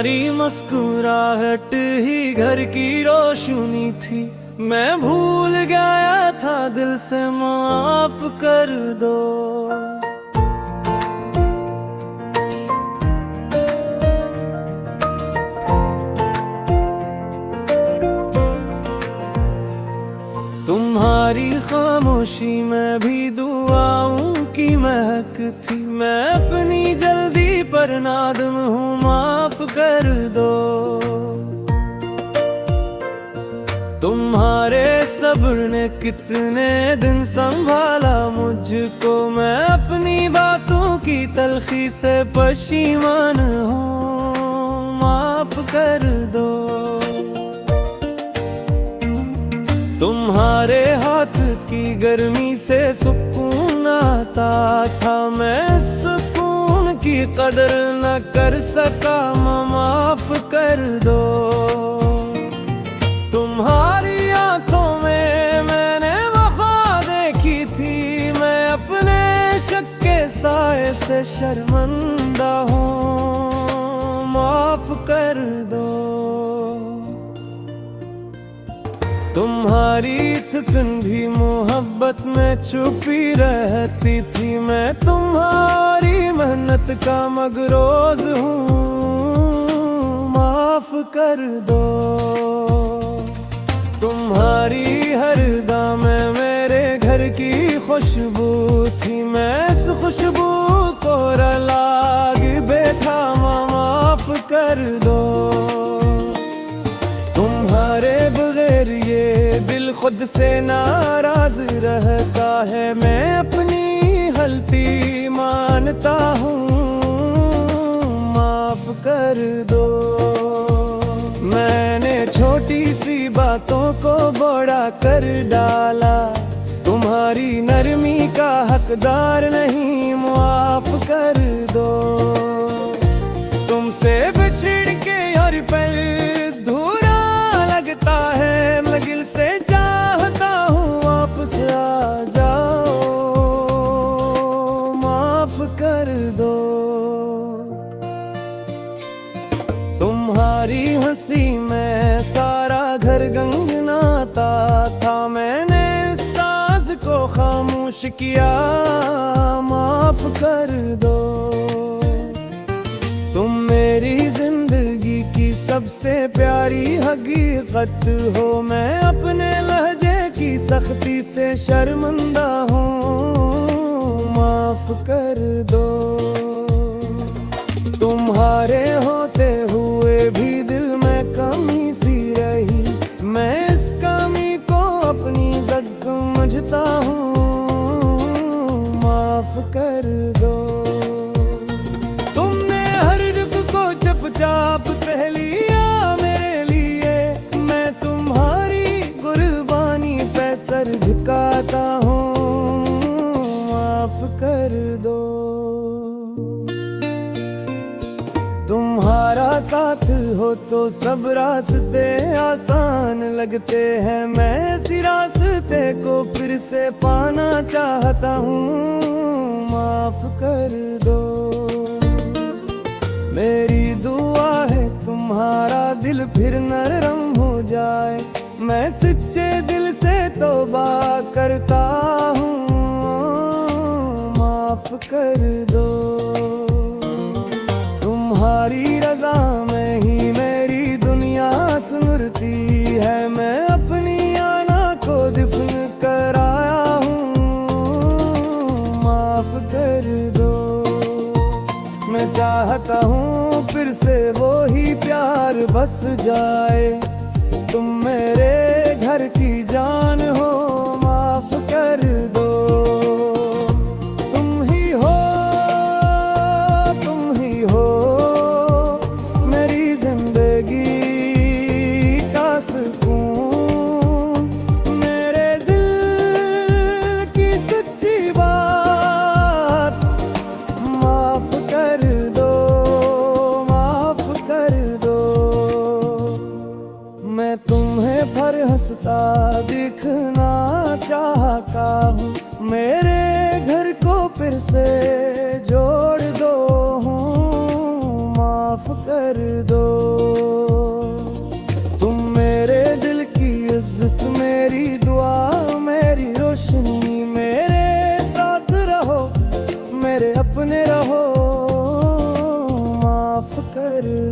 तुम्हारी मुस्कुराहट ही घर की रोशनी थी। मैं भूल गया था दिल से, माफ कर दो। तुम्हारी खामोशी में भी दुआओं की महक थी। मैं अपनी जल्दी पर नादम हूँ, माफ कर दो। तुम्हारे सब्र ने कितने दिन संभाला मुझको। मैं अपनी बातों की तलखी से परेशान हूँ, माफ कर दो। तुम्हारे हाथ की गर्मी से सुकून आता था। मैं सुकून की कदर न कर सका, माफ कर दो। तुम्हारी आंखों में मैंने वफा देखी थी। मैं अपने शक के साए से शर्मिंदा हूँ, माफ कर दो। तुम्हारी थकन भी मोहब्बत में छुपी रहती थी। मैं तुम्हारी मेहनत का मगरोज हूँ, माफ कर दो। तुम्हारी हर अदा में मेरे घर की खुशबू थी। मैं इस खुशबू को रलाग बैठा, माफ कर दो। तुम्हारे बगैर ये दिल खुद से नाराज रहता है। मैं अपनी गलती मानता हूँ, माफ कर दो। मैंने छोटी सी बातों को बड़ा कर डाला। तुम्हारी नरमी का हकदार नहीं, माफ कर दो। तुमसे बिछड़ के हर पल धूरा लगता है। मैं दिल से चाहता हूँ वापस आ जाओ, माफ कर दो। तुम्हारी हंसी में सारा घर गंगनाता था। मैंने साज को खामोश किया, माफ कर दो। तुम मेरी जिंदगी की सबसे प्यारी हकीकत हो। मैं अपने लहजे की सख्ती से शर्मिंदा हूँ, माफ कर दो। तुम्हारे होते हुए भी दिल में कमी सी रही। मैं इस कमी को अपनी जद समझता हूँ, माफ कर दो। तुमने हर दुख को चुपचाप सह लिया मेरे लिए। मैं तुम्हारी कुर्बानी पे सर झुकाता हूँ, माफ कर दो। तुम्हारा साथ हो तो सब रास्ते आसान लगते हैं। मैं इसी रास्ते को फिर से पाना चाहता हूँ, माफ कर दो। मेरी दुआ है तुम्हारा दिल फिर नरम हो जाए। मैं सच्चे दिल से तौबा करता हूँ, माफ कर दो। तुम्हारी रजा में ही मेरी दुनिया स्मृति है। मैं अपनी आना को दफन कराया हूँ, माफ कर दो। मैं चाहता हूँ फिर से वो ही प्यार बस जाए। तुम मेरे घर की जान हो, माफ कर दो। मैं तुम्हें पर हंसता दिखना चाहता हूँ। मेरे घर को फिर से जोड़ दो, माफ कर दो। तुम मेरे दिल की इज्जत, मेरी दुआ, मेरी रोशनी, मेरे साथ रहो, मेरे अपने रहो, माफ कर